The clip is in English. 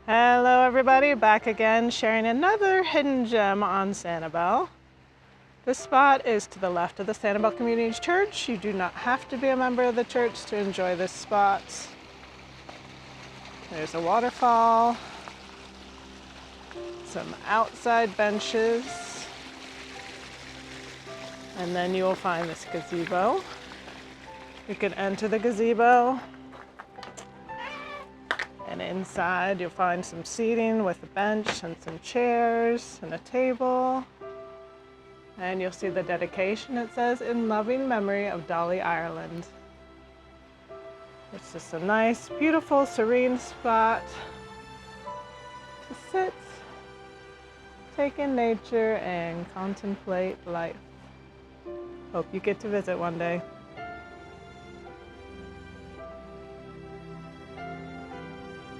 Hello everybody, back again sharing another hidden gem on Sanibel. This spot is to the left of the Sanibel Community Church. You do not have to be a member of the church to enjoy this spot. There's a waterfall, some outside benches, and then you will find this gazebo. You can enter the gazebo, and inside you'll find some seating with a bench and some chairs and a table. And you'll see the dedication. It says, "In loving memory of Dolly, Ireland." It's just a nice, beautiful, serene spot to sit, take in nature, and contemplate life. Hope you get to visit one day.